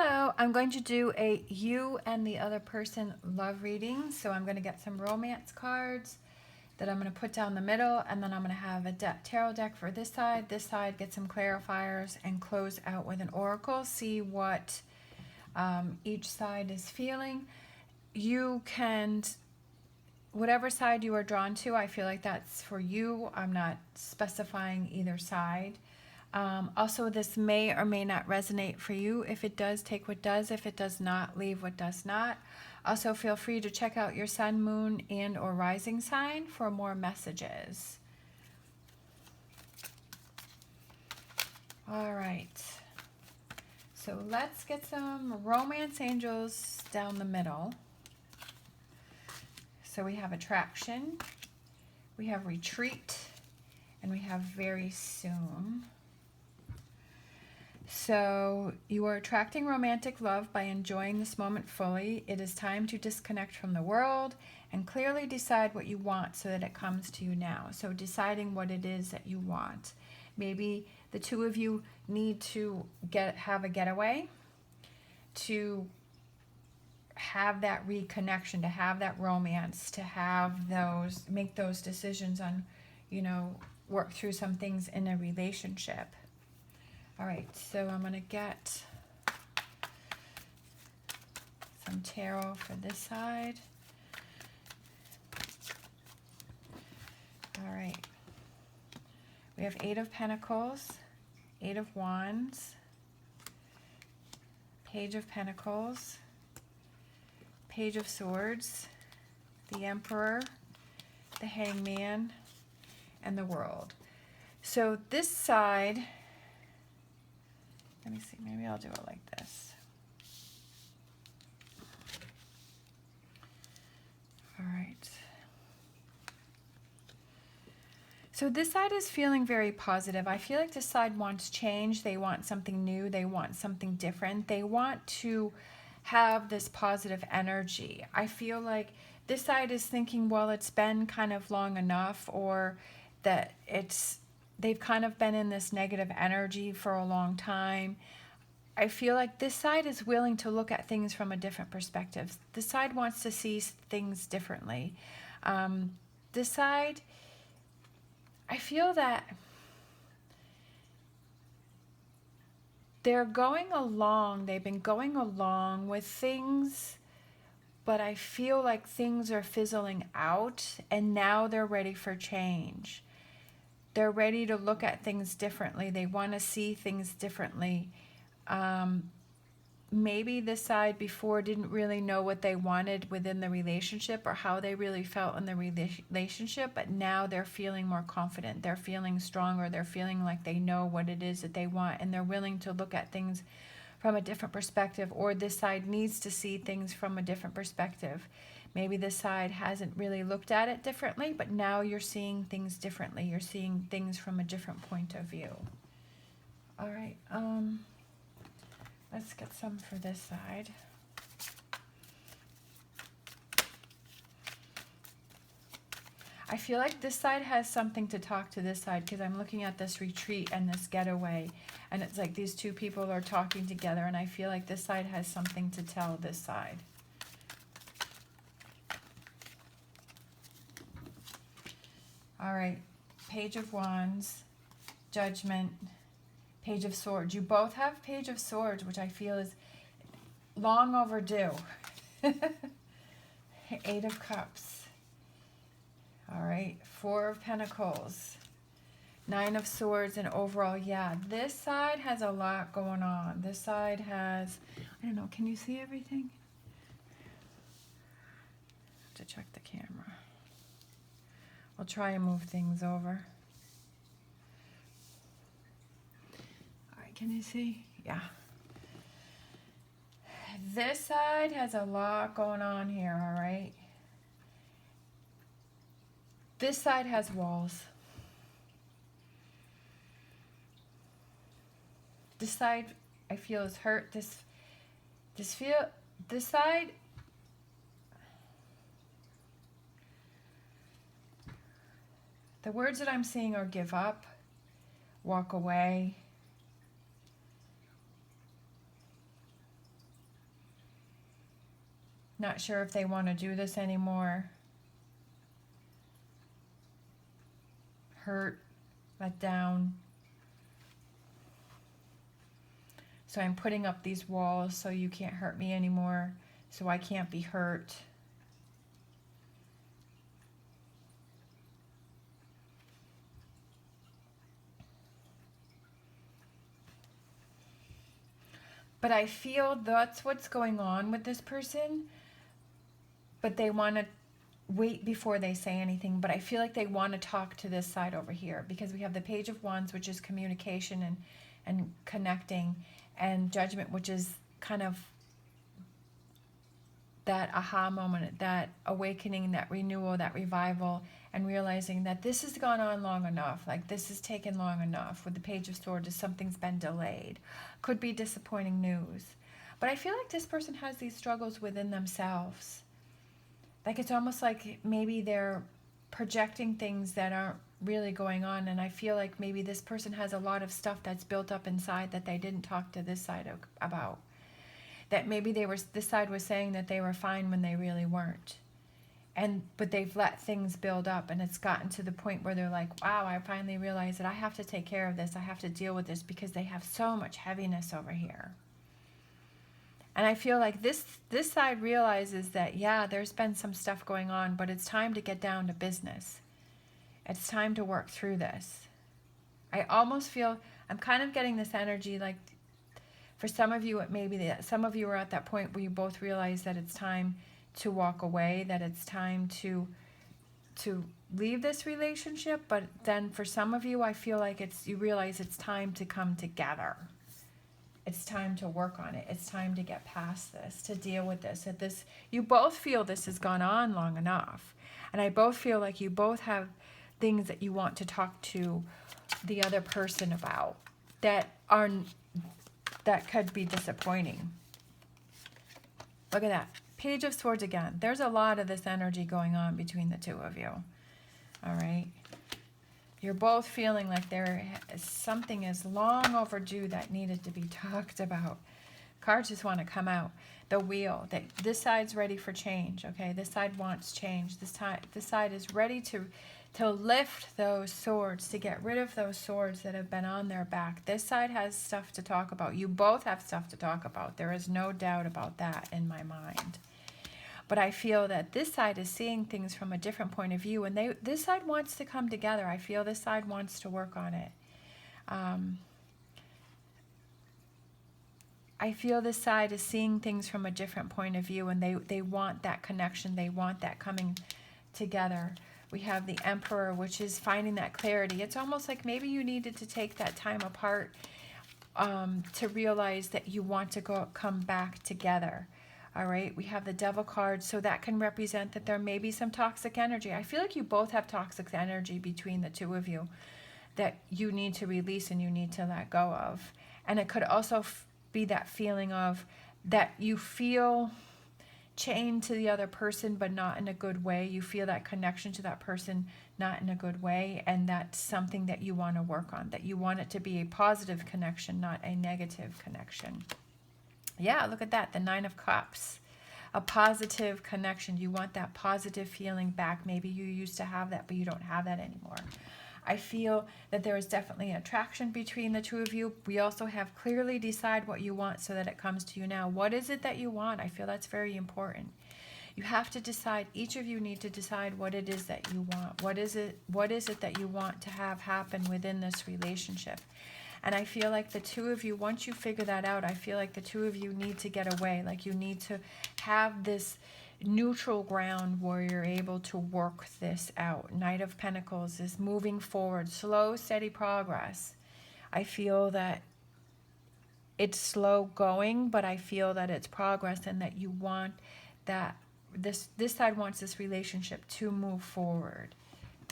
Hello, I'm going to do a you and the other person love reading. So I'm going to get some romance cards that I'm going to put down the middle, and then I'm going to have a tarot deck for this side, get some clarifiers, and close out with an oracle. See what each side is feeling. You can, whatever side you are drawn to, I feel like that's for you. I'm not specifying either side. Also, this may or may not resonate for you. If it does, take what does. If it does not, leave what does not. Also, feel free to check out your sun, moon, and or rising sign for more messages. All right. So let's get some romance angels down the middle. So we have attraction, we have retreat, and we have very soon. So you are attracting romantic love by enjoying this moment fully. It is time to disconnect from the world and clearly decide what you want so that it comes to you now. So deciding what it is that you want. Maybe the two of you need to have a getaway, to have that reconnection, to have that romance, to have make those decisions on, work through some things in a relationship. All right, so I'm going to get some tarot for this side. All right. We have Eight of Pentacles, Eight of Wands, Page of Pentacles, Page of Swords, the Emperor, the Hangman, and the World. So this side, let me see, maybe I'll do it like this. All right. So this side is feeling very positive. I feel like this side wants change. They want something new. They want something different. They want to have this positive energy. I feel like this side is thinking, well, it's been kind of long enough, or that they've kind of been in this negative energy for a long time. I feel like this side is willing to look at things from a different perspective. This side wants to see things differently. This side, I feel that they're going along, they've been going along with things, but I feel like things are fizzling out, and now they're ready for change. They're ready to look at things differently. They want to see things differently. Maybe this side before didn't really know what they wanted within the relationship or how they really felt in the relationship, but now they're feeling more confident. They're feeling stronger. They're feeling like they know what it is that they want, and they're willing to look at things from a different perspective, or this side needs to see things from a different perspective. Maybe this side hasn't really looked at it differently, but now you're seeing things differently. You're seeing things from a different point of view. All right, let's get some for this side. I feel like this side has something to talk to this side, because I'm looking at this retreat and this getaway, and it's like these two people are talking together, and I feel like this side has something to tell this side. All right, Page of Wands, Judgment, Page of Swords. You both have Page of Swords, which I feel is long overdue. Eight of Cups. All right, Four of Pentacles, Nine of Swords, and overall, yeah, this side has a lot going on. This side has, I don't know, can you see everything? I have to check the camera. I'll try and move things over. All right, can you see? Yeah. This side has a lot going on here, all right? This side has walls. This side, I feel, is hurt. This side, the words that I'm seeing are give up, walk away, Not sure if they want to do this anymore. Hurt, let down. So I'm putting up these walls so you can't hurt me anymore, so I can't be hurt. But I feel that's what's going on with this person, but they want to wait before they say anything. But I feel like they want to talk to this side over here, because we have the Page of Wands, which is communication and connecting, and Judgment, which is kind of that aha moment, that awakening, that renewal, that revival, and realizing that this has gone on long enough. Like, this has taken long enough. With the Page of Swords, something's been delayed. Could be disappointing news. But I feel like this person has these struggles within themselves. Like, it's almost like maybe they're projecting things that aren't really going on. And I feel like maybe this person has a lot of stuff that's built up inside that they didn't talk to this side about. That maybe this side was saying that they were fine when they really weren't. But they've let things build up, and it's gotten to the point where they're like, wow, I finally realized that I have to take care of this. I have to deal with this, because they have so much heaviness over here. And I feel like this side realizes that, yeah, there's been some stuff going on, but it's time to get down to business. It's time to work through this. I almost feel, I'm kind of getting this energy like, for some of you, it may be that some of you are at that point where you both realize that it's time to walk away, that it's time to leave this relationship. But then for some of you, I feel like you realize it's time to come together. It's time to work on it. It's time to get past this, to deal with this. You both feel this has gone on long enough. And I both feel like you both have things that you want to talk to the other person about that could be disappointing. Look at that. Page of Swords again. There's a lot of this energy going on between the two of you. All right. You're both feeling like something is long overdue that needed to be talked about. Cards just want to come out. The Wheel. This side's ready for change. Okay. This side wants change. This side is ready to lift those swords, to get rid of those swords that have been on their back. This side has stuff to talk about. You both have stuff to talk about. There is no doubt about that in my mind. But I feel that this side is seeing things from a different point of view, and this side wants to come together. I feel this side wants to work on it. I feel this side is seeing things from a different point of view, and they want that connection. They want that coming together. We have the Emperor, which is finding that clarity. It's almost like maybe you needed to take that time apart to realize that you want to come back together. All right, we have the Devil card, so that can represent that there may be some toxic energy. I feel like you both have toxic energy between the two of you that you need to release and you need to let go of. And it could also be that feeling of that you feel chained to the other person, but not in a good way. You feel that connection to that person, not in a good way, and that's something that you want to work on, that you want it to be a positive connection, not a negative connection. Yeah, look at that, the Nine of Cups. A positive connection. You want that positive feeling back. Maybe you used to have that, but you don't have that anymore. I feel that there is definitely attraction between the two of you. We also have clearly decide what you want so that it comes to you now. What is it that you want? I feel that's very important. You have to decide, each of you need to decide what it is that you want. What is it that you want to have happen within this relationship? And I feel like the two of you, once you figure that out, I feel like the two of you need to get away. Like you need to have this neutral ground where you're able to work this out. Knight of Pentacles is moving forward, slow, steady progress. I feel that it's slow going, but I feel that it's progress and that you want that, this side wants this relationship to move forward,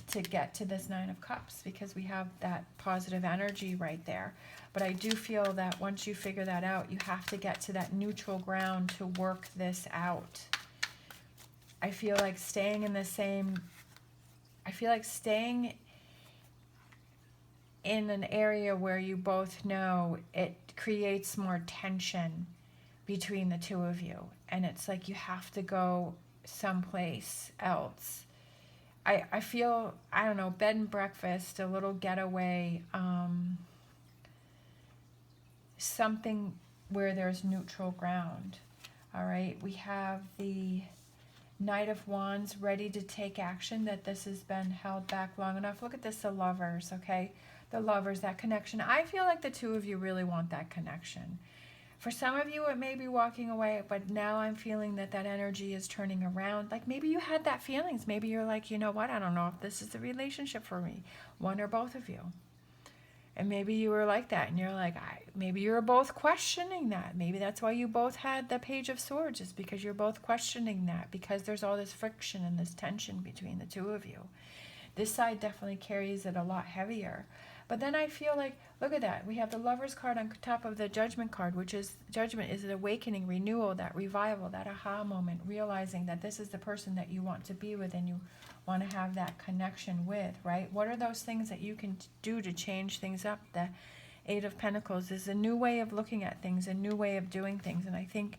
to get to this Nine of Cups, because we have that positive energy right there. But I do feel that once you figure that out, you have to get to that neutral ground to work this out. I feel like staying in the same, I feel like staying in an area where you both know it creates more tension between the two of you. And it's like you have to go someplace else. I feel, I don't know, bed and breakfast, a little getaway, something where there's neutral ground. All right, we have the Knight of Wands, ready to take action, that this has been held back long enough. Look at this, the Lovers, okay? The Lovers, that connection. I feel like the two of you really want that connection. For some of you, it may be walking away, but now I'm feeling that that energy is turning around. Like maybe you had that feelings. Maybe you're like, you know what? I don't know if this is a relationship for me. One or both of you. And maybe you were like that, and you're like, maybe you're both questioning that. Maybe that's why you both had the Page of Swords, is because you're both questioning that, because there's all this friction and this tension between the two of you. This side definitely carries it a lot heavier. But then I feel like, look at that. We have the Lovers card on top of the Judgment card, which is, Judgment is an awakening, renewal, that revival, that aha moment, realizing that this is the person that you want to be with and you want to have that connection with, right? What are those things that you can do to change things up? The Eight of Pentacles is a new way of looking at things, a new way of doing things. And I think,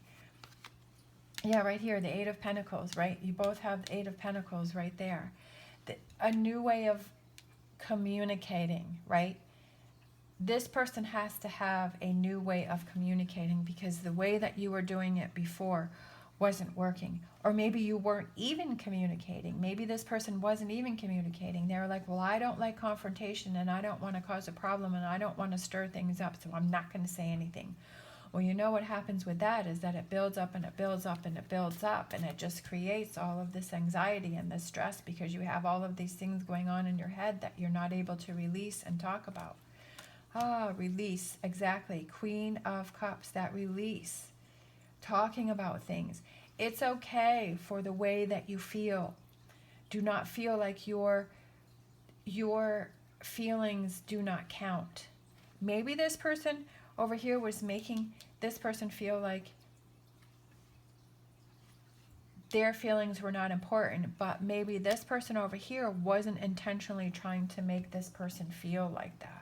yeah, right here, the Eight of Pentacles, right? You both have the Eight of Pentacles right there. A new way of communicating, right? This person has to have a new way of communicating, because the way that you were doing it before wasn't working. Or maybe you weren't even communicating. Maybe this person wasn't even communicating. They were like, well, I don't like confrontation, and I don't want to cause a problem, and I don't want to stir things up, so I'm not going to say anything. Well, you know what happens with that is that it builds up and it builds up and it builds up, and it just creates all of this anxiety and this stress, because you have all of these things going on in your head that you're not able to release and talk about. Release, exactly. Queen of Cups, that release. Talking about things. It's okay for the way that you feel. Do not feel like your feelings do not count. Maybe this person over here was making this person feel like their feelings were not important, but maybe this person over here wasn't intentionally trying to make this person feel like that.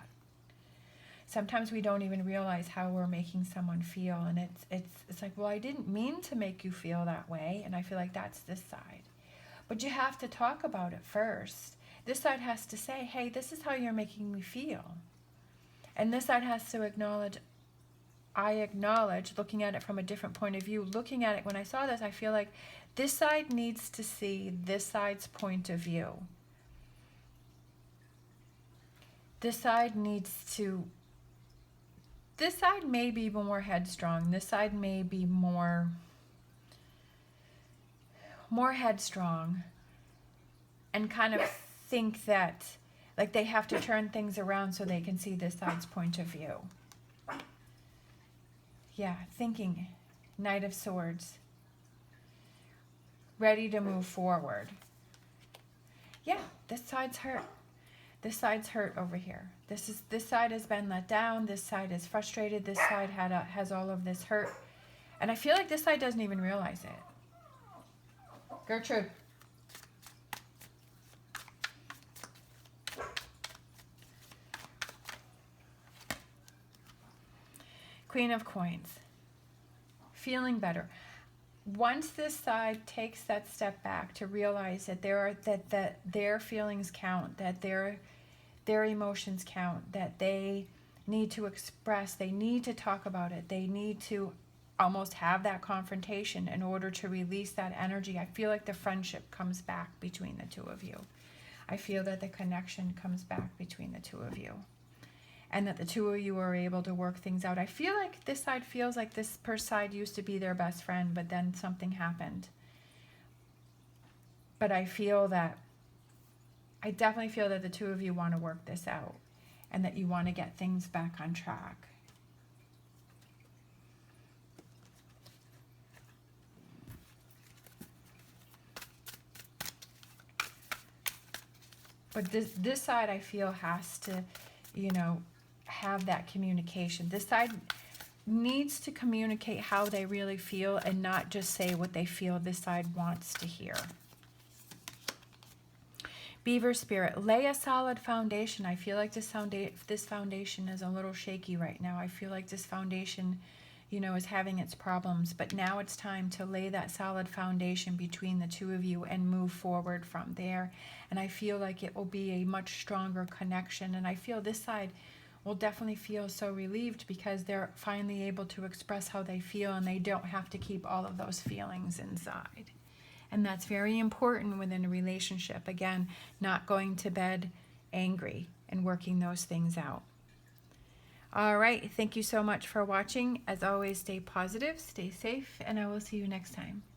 Sometimes we don't even realize how we're making someone feel, and it's like, well, I didn't mean to make you feel that way, and I feel like that's this side. But you have to talk about it first. This side has to say, hey, this is how you're making me feel. And this side has to acknowledge, I acknowledge, looking at it from a different point of view. Looking at it, when I saw this, I feel like this side needs to see this side's point of view. This side may be more headstrong. This side may be more headstrong, and kind of think that like they have to turn things around so they can see this side's point of view. Yeah, thinking. Knight of Swords. Ready to move forward. Yeah, this side's hurt. This side's hurt over here. This side has been let down. This side is frustrated. This side has all of this hurt. And I feel like this side doesn't even realize it. Gertrude. Queen of Coins. Feeling better. Once this side takes that step back to realize that that their feelings count, that their emotions count, that they need to express, they need to talk about it, they need to almost have that confrontation in order to release that energy. I feel like the friendship comes back between the two of you. I feel that the connection comes back between the two of you, and that the two of you are able to work things out. I feel like this side feels like this side used to be their best friend, but then something happened. But I definitely feel that the two of you want to work this out, and that you want to get things back on track. But this side, I feel, has to, have that communication. This side needs to communicate how they really feel and not just say what they feel this side wants to hear. Beaver Spirit, lay a solid foundation. I feel like this foundation is a little shaky right now. I feel like this foundation you know, is having its problems. But now it's time to lay that solid foundation between the two of you and move forward from there. And I feel like it will be a much stronger connection. And I feel this side will definitely feel so relieved because they're finally able to express how they feel and they don't have to keep all of those feelings inside. And that's very important within a relationship. Again, not going to bed angry and working those things out. All right, thank you so much for watching. As always, stay positive, stay safe, and I will see you next time.